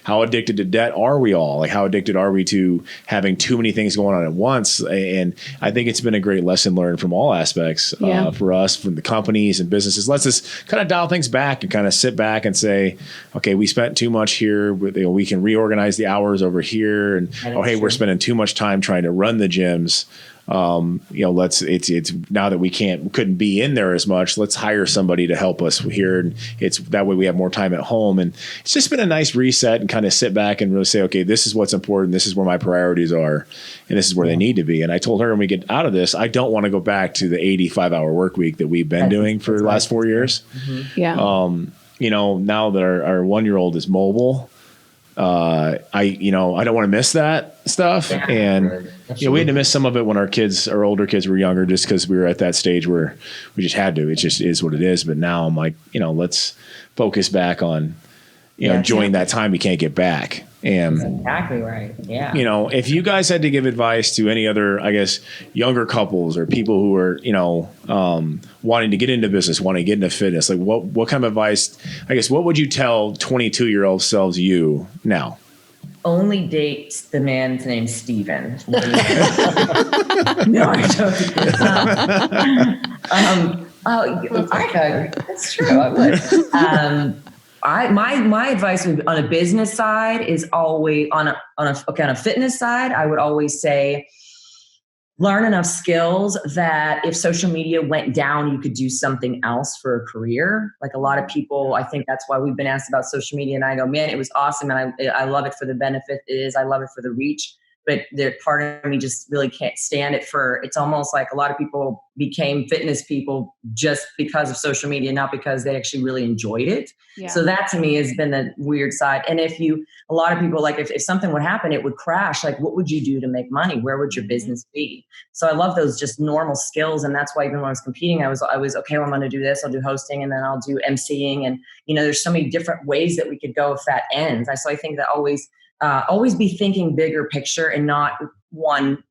How addicted to debt are we all? Like, how addicted are we to having too many things going on at once? And I think it's been a great lesson learned from all aspects for us, from the companies and businesses. Let's just kind of dial things back and kind of sit back and say, okay, we spent too much here. We can reorganize the hours over here. And, hey, we're spending too much time trying to run the gyms. It's now that we couldn't be in there as much, let's hire somebody to help us here. And it's that way we have more time at home. And it's just been a nice reset and kind of sit back and really say, okay, this is what's important. This is where my priorities are. And this is where they need to be. And I told her, when we get out of this, I don't want to go back to the 85-hour work week that we've been doing for the last 4 years. Mm-hmm. Yeah. Now that our 1-year-old is mobile, I don't want to miss that stuff. Yeah. And we had to miss some of it when our older kids were younger, just because we were at that stage where we just had to. It just is what it is. But now I'm like, let's focus back on, enjoying that time we can't get back. And that's exactly right. Yeah. If you guys had to give advice to any other, I guess, younger couples or people who are, wanting to get into business, wanting to get into fitness, like what kind of advice, I guess, what would you tell 22-year-old selves you now? Only date the man's named Steven. No, I don't. That's true. I would. My advice on a business side is always on a fitness side. I would always say, learn enough skills that if social media went down, you could do something else for a career. Like a lot of people, I think that's why we've been asked about social media, and I go, man, it was awesome, and I love it for the benefit it is. I love it for the reach. But part of me just really can't stand it it's almost like a lot of people became fitness people just because of social media, not because they actually really enjoyed it. Yeah. So that to me has been the weird side. And a lot of people, like if something would happen, it would crash. Like, what would you do to make money? Where would your business be? So I love those just normal skills. And that's why even when I was competing, I was okay, well, I'm going to do this. I'll do hosting, and then I'll do emceeing. And, there's so many different ways that we could go if that ends. So I think that always be thinking bigger picture and not one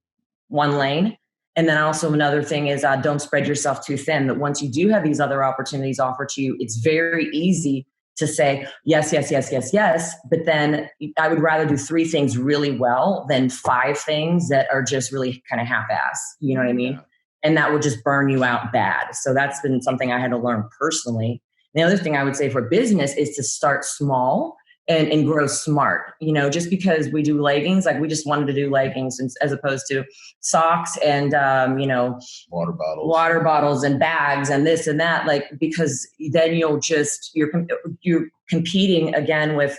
lane. And then also another thing is don't spread yourself too thin, that once you do have these other opportunities offered to you, it's very easy to say yes, yes, yes, yes, yes. But then I would rather do 3 things really well than 5 things that are just really kind of half-ass. You know what I mean? Yeah. And that will just burn you out bad. So that's been something I had to learn personally. The other thing I would say for business is to start small and grow smart. Just because we do leggings, like we just wanted to do leggings as opposed to socks and, water bottles and bags and this and that, like, because then you're competing again with,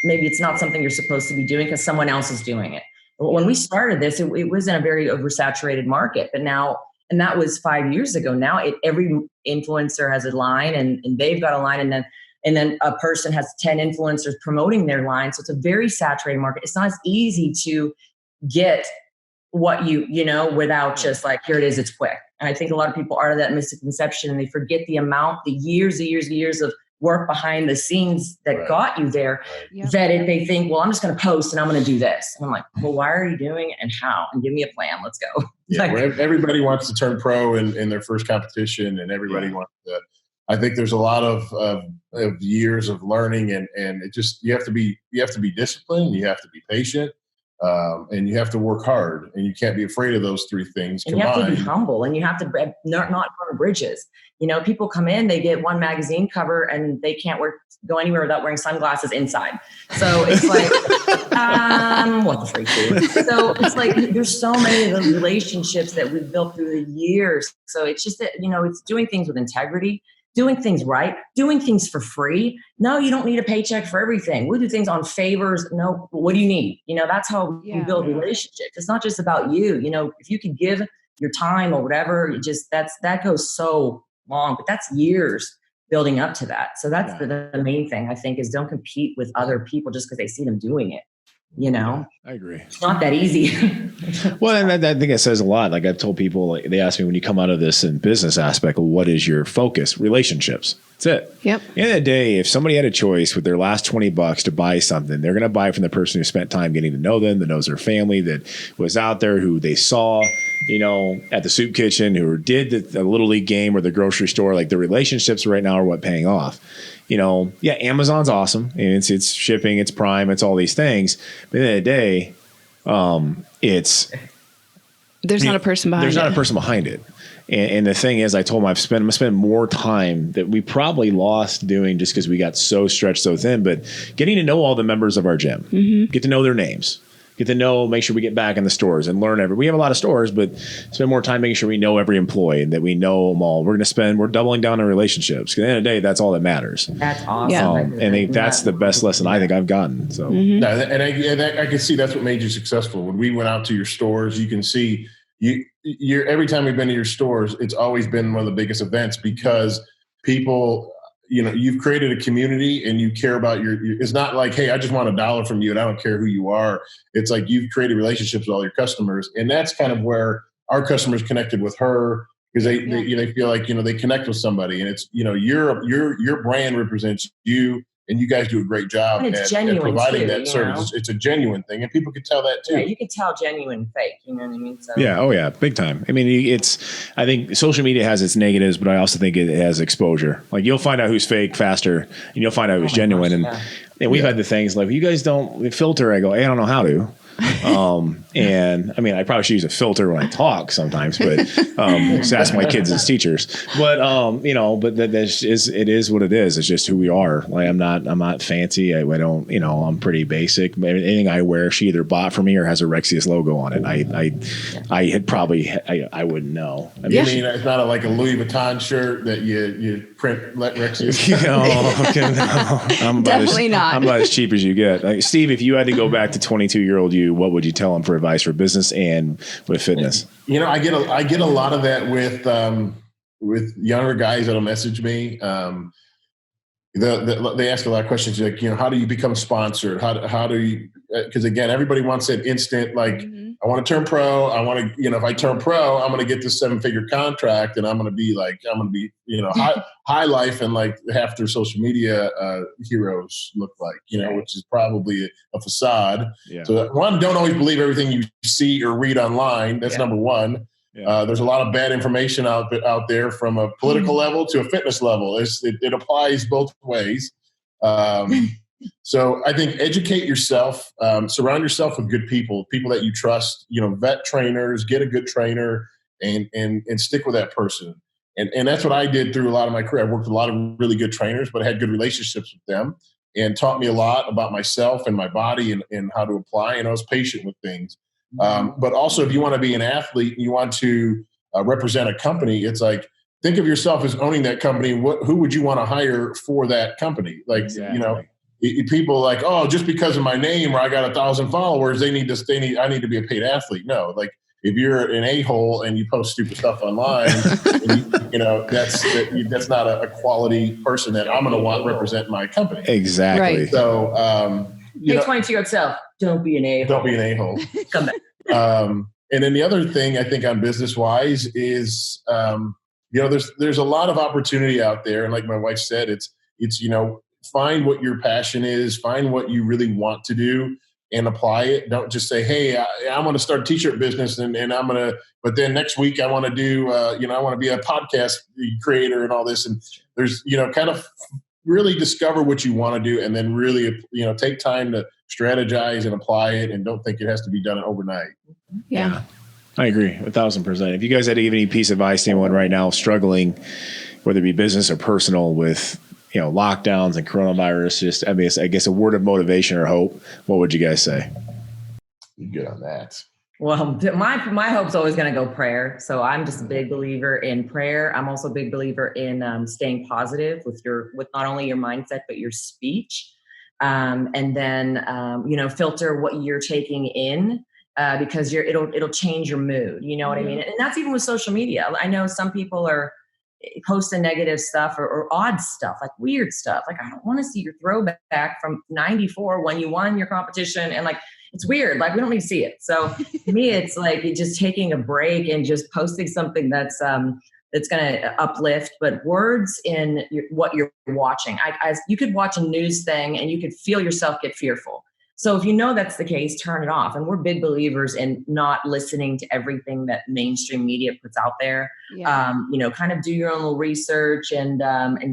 maybe it's not something you're supposed to be doing because someone else is doing it. But when we started this, it was in a very oversaturated market, but now, and that was 5 years ago. Now every influencer has a line and they've got a line, and then a person has 10 influencers promoting their line. So it's a very saturated market. It's not as easy to get what without just like, here it is, it's quick. And I think a lot of people are of that misconception, and they forget the years of work behind the scenes that got you there. Yep. That they think, well, I'm just going to post and I'm going to do this. And I'm like, well, why are you doing it and how? And give me a plan. Let's go. Yeah, everybody wants to turn pro in their first competition, and everybody wants to. I think there's a lot of years of learning, and it just you have to be disciplined, you have to be patient, and you have to work hard, and you can't be afraid of those 3 things combined. And you have to be humble, and you have to not burn bridges. People come in, they get one magazine cover, and they can't go anywhere without wearing sunglasses inside. So it's like, what the freak, dude? So it's like there's so many of those relationships that we've built through the years. So it's just that it's doing things with integrity. Doing things right, doing things for free. No, you don't need a paycheck for everything. We do things on favors. No, what do you need? That's how we build relationships. It's not just about you. If you can give your time or whatever, that goes so long, but that's years building up to that. So that's the main thing, I think, is don't compete with other people just because they see them doing it. I agree. It's not that easy. Well, and I think it says a lot. Like I've told people, they ask me when you come out of this in business aspect, what is your focus? Relationships. That's it. Yep. At the end of the day, if somebody had a choice with their last $20 to buy something, they're going to buy from the person who spent time getting to know them, that knows their family, that was out there, who they saw, at the soup kitchen, who did the little league game or the grocery store. Like the relationships right now are what paying off. Amazon's awesome. And it's shipping, it's Prime, it's all these things. But at the end of the day, there's not a person behind it. There's not a person behind it. And the thing is, I told him I'm going to spend more time that we probably lost doing just because we got so stretched so thin, but getting to know all the members of our gym, get to know their names, get to know, make sure we get back in the stores and learn we have a lot of stores, but spend more time making sure we know every employee and that we know them all. We're doubling down on relationships. At the end of the day, that's all that matters. That's awesome. Yeah. And I think that's the best lesson I think I've gotten. So, and I can see that's what made you successful. When we went out to your stores, you can see you're every time we've been to your stores, it's always been one of the biggest events because people, you've created a community and you care about it's not like, hey, I just want $1 from you and I don't care who you are. It's like you've created relationships with all your customers. And that's kind of where our customers connected with her, because they feel like, they connect with somebody, and it's, your brand represents you, and you guys do a great job at providing too, that service. It's a genuine thing, and people can tell that too. Yeah, you can tell genuine fake, you know what I mean? So. Yeah, oh yeah, big time. I mean, I think social media has its negatives, but I also think it has exposure. Like, you'll find out who's fake faster, and you'll find out who's genuine. And we've had the things like, you guys don't filter. I go, hey, I don't know how to. And I mean, I probably should use a filter when I talk sometimes, but just ask my kids as teachers. But but it is what it is. It's just who we are. Like, I'm not fancy. I don't, I'm pretty basic. Anything I wear, she either bought for me or has a Rexius logo on it. I had probably I wouldn't know. I mean, it's not like a Louis Vuitton shirt that you print Rexius. I'm definitely not. I'm about as cheap as you get. Like, Steve, if you had to go back to 22-year-old you, what would you tell him for advice for business and with fitness? I get a lot of that with younger guys that'll message me. They ask a lot of questions like, how do you become sponsored? How do you? Because again, everybody wants it instant. Like, I want to turn pro. I want to, if I turn pro, I'm going to get this 7-figure contract, and I'm going to be high life, and like half their social media heroes look like, which is probably a facade. Yeah. So one, don't always believe everything you see or read online. That's number one. Yeah. There's a lot of bad information out there from a political level to a fitness level. It applies both ways. So I think educate yourself, surround yourself with good people that you trust, vet trainers, get a good trainer and stick with that person. And that's what I did through a lot of my career. I worked with a lot of really good trainers, but I had good relationships with them and taught me a lot about myself and my body and how to apply. And I was patient with things. But also, if you want to be an athlete and you want to represent a company, it's like, think of yourself as owning that company. Who would you want to hire for that company? Like, exactly. People like, oh, just because of my name or I got 1,000 followers, I need to be a paid athlete. No, like, if you're an a-hole and you post stupid stuff online, that's not a quality person that I'm going to want represent my company. Exactly. Right. So, hey, 22-year-old self, don't be an a-hole. Don't be an a-hole. Come back. And then the other thing I think on business-wise is, there's a lot of opportunity out there. And like my wife said, it's find what your passion is, find what you really want to do and apply it. Don't just say, hey, I want to start a t-shirt business and I'm going to, but then next week I want to do, I want to be a podcast creator and all this. And there's, kind of really discover what you want to do and then really, take time to strategize and apply it, and don't think it has to be done overnight. Yeah. I agree 1,000%. If you guys had to give any piece of advice to anyone right now struggling, whether it be business or personal, with lockdowns and coronavirus, I guess a word of motivation or hope, what would you guys say? You're good on that. Well, my hope's always going to go prayer. So I'm just a big believer in prayer. I'm also a big believer in staying positive with not only your mindset but your speech, and then filter what you're taking in. Because it'll change your mood. You know what I mean? And that's even with social media. I know some people are posting negative stuff or odd stuff, like weird stuff. Like, I don't want to see your throwback from 94 when you won your competition. And like, it's weird. Like, we don't need to see it. So to me, it's like just taking a break and just posting something that's going to uplift, but words in what you're watching. You could watch a news thing and you could feel yourself get fearful. So if that's the case, turn it off. And we're big believers in not listening to everything that mainstream media puts out there. Yeah. Kind of do your own little research and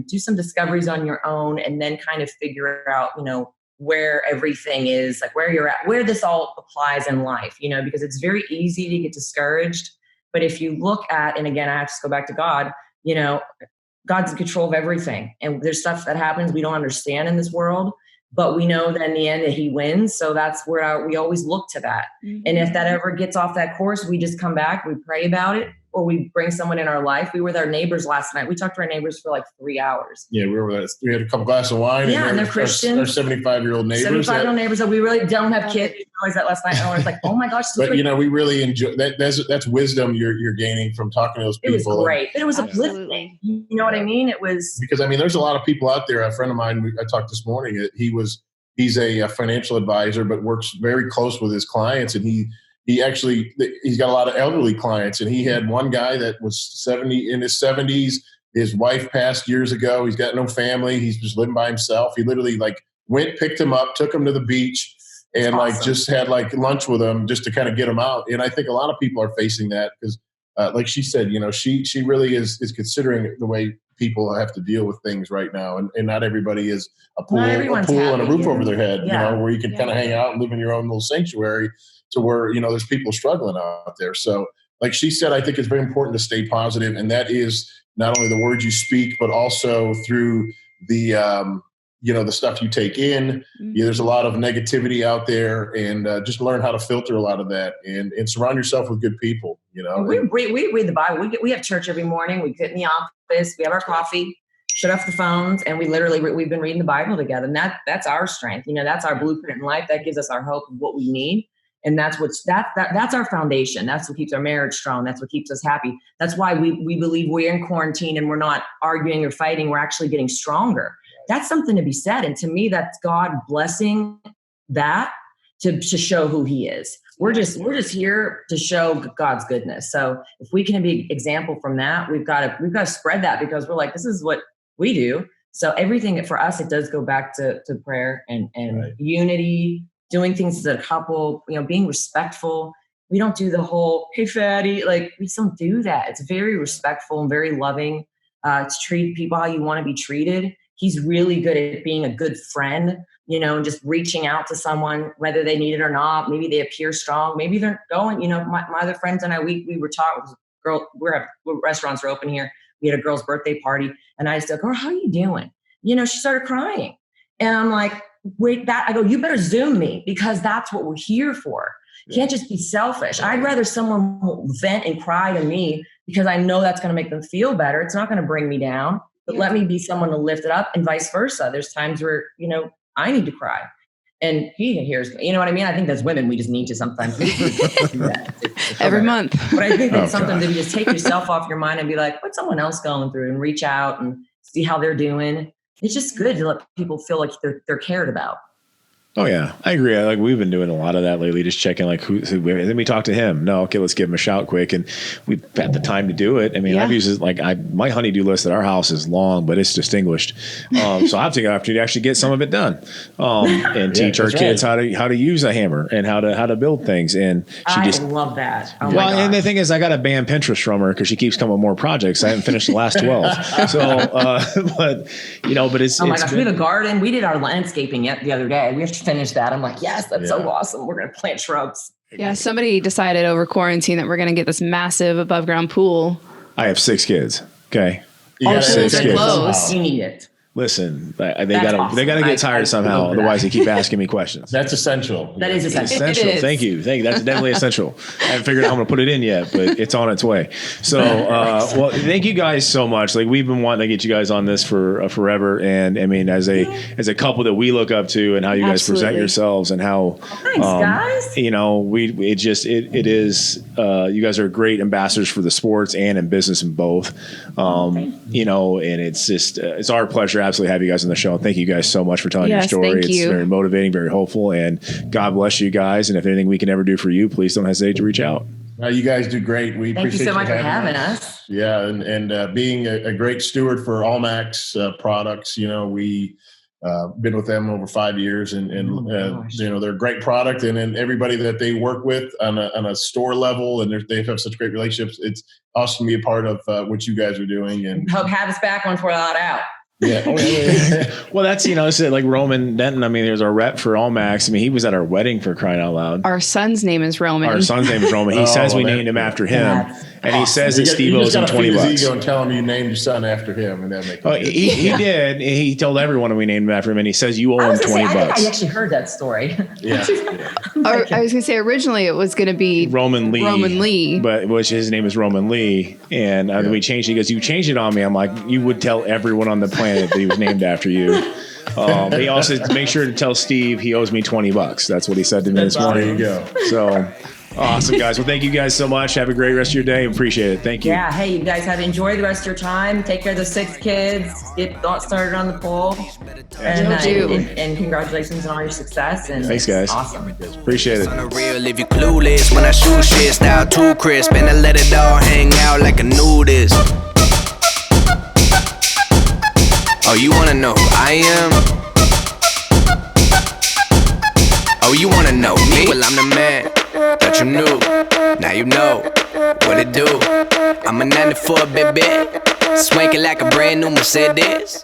do some discoveries on your own, and then kind of figure out, where everything is, like where you're at, where this all applies in life, because it's very easy to get discouraged. But if you look at, and again, I have to go back to God, God's in control of everything. And there's stuff that happens we don't understand in this world. But we know that in the end that he wins. So that's where we always look to that. Mm-hmm. And if that ever gets off that course, we just come back, we pray about it, or we bring someone in our life. We were with our neighbors last night. We talked to our neighbors for like 3 hours. Yeah, we had a couple glasses of wine. Yeah, and they're our Christians. 75-year-old neighbors. 75-year-old neighbors that we really don't have kids. We realized that last night. And I was like, oh my gosh. But we really enjoy that. That's wisdom you're gaining from talking to those people. It was great. But it was uplifting. You know what I mean? It was. Because there's a lot of people out there. A friend of mine, I talked this morning, he's a financial advisor, but works very close with his clients. And he's got a lot of elderly clients. And he had one guy that was in his 70s. His wife passed years ago. He's got no family. He's just living by himself. He literally went, picked him up, took him to the beach, and just had lunch with him just to kind of get him out. And I think a lot of people are facing that because, like she said, she really is considering the way people have to deal with things right now. And not everybody is a pool and a roof over their head, where you can kind of hang out and live in your own little sanctuary to where, there's people struggling out there. So like she said, I think it's very important to stay positive. And that is not only the words you speak, but also through the, the stuff you take in. There's a lot of negativity out there, and just learn how to filter a lot of that and surround yourself with good people, We read the Bible. We have church every morning. We get in the office. We have our coffee, shut off the phones, and we've been reading the Bible together. And that's our strength. That's our blueprint in life. That gives us our hope of what we need. And that's our foundation. That's what keeps our marriage strong. That's what keeps us happy. That's why we believe we're in quarantine and we're not arguing or fighting. We're actually getting stronger. That's something to be said. And to me, that's God blessing that to show who he is. We're just here to show God's goodness. So if we can be an example from that, we've got to spread that, because we're like, this is what we do. So everything for us, it does go back to prayer and unity, doing things as a couple, being respectful. We don't do the whole, hey, fatty, we just don't do that. It's very respectful and very loving to treat people how you want to be treated. He's really good at being a good friend, and just reaching out to someone, whether they need it or not. Maybe they appear strong. Maybe they're going, my other friends and I, we were taught, restaurants are open here. We had a girl's birthday party, and I said, girl, how are you doing? She started crying. And I'm like, I go, you better Zoom me, because that's what we're here for. You can't just be selfish. I'd rather someone vent and cry to me, because I know that's going to make them feel better. It's not going to bring me down, but let me be someone to lift it up, and vice versa. There's times where, I need to cry and he hears me. You know what I mean? I think as women, we just need to sometimes do that. Every month. But I think it's something to just take yourself off your mind and be like, what's someone else going through, and reach out and see how they're doing. It's just good to let people feel like they're cared about. Oh yeah, I agree. We've been doing a lot of that lately, just checking who then we talk to him. No, okay, let's give him a shout quick, and we've had the time to do it. I mean, I've used it my honey-do list at our house is long, but it's distinguished. So I have to go after to actually get some of it done, and teach our kids how to use a hammer and how to build things. And I love that. Oh my and the thing is, I got to ban Pinterest from her because she keeps coming with more projects. I haven't finished the last 12. So, but it's. Oh my gosh, we have a garden. We did our landscaping the other day. We have to finish that. I'm like, yes, that's so awesome. We're going to plant shrubs. Yeah, somebody decided over quarantine that we're going to get this massive above ground pool. I have 6 kids. Okay. All pools are closed. You need it. Listen, they got to get tired somehow. Otherwise, they keep asking me questions. That's essential. That is essential. Essential. Thank you. That's definitely essential. I haven't figured out how I'm going to put it in yet, but it's on its way. So, well, thank you guys so much. We've been wanting to get you guys on this for forever, and I mean, as a couple that we look up to, and how you guys present yourselves, and how thanks, guys. It is. You guys are great ambassadors for the sports and in business in both. And it's just it's our pleasure. Absolutely have you guys on the show. And thank you guys so much for telling your story. Thank you. It's very motivating, very hopeful, and God bless you guys. And if anything we can ever do for you, please don't hesitate to reach out. You guys do great. We Thank appreciate you so much for having us. us. Yeah, and being a great steward for Allmax products. We been with them over 5 years, and they're a great product, and then everybody that they work with on a store level, and they have such great relationships. It's awesome to be a part of what you guys are doing, and hope have us back once we're allowed out. Yeah. Well, that's, it's like Roman Denton. I mean, there's our rep for Allmax. I mean, he was at our wedding, for crying out loud. Our son's name is Roman. Our son's name is Roman. He says we named him after him. And he says that Steve owes him $20. His ego and tell him you named your son after him, and that makes. He did. He told everyone we named him after him, and he says you owe him $20. I actually heard that story. Yeah. I was going to say originally it was going to be Roman Lee, but his name is Roman Lee, and we changed it. He goes, "You changed it on me." I'm like, "You would tell everyone on the planet that he was named after you." He also said, "Make sure to tell Steve he owes me $20." That's what he said to me this morning. There you go. So. Awesome, guys. Well, thank you guys so much. Have a great rest of your day. Appreciate it. Thank you. Yeah. Hey, you guys enjoy the rest of your time. Take care of the 6 kids. Get started on the pool. And congratulations on all your success. And thanks, guys. Awesome. Appreciate it. On the real, if you clueless, when I shoot shit, style too crisp, and I let it all hang out like a nudist. Oh, you wanna know who I am? Oh, you wanna know me? Well, I'm the man. Thought you knew, now you know what it do. I'm a 94, baby, swanking like a brand new Mercedes.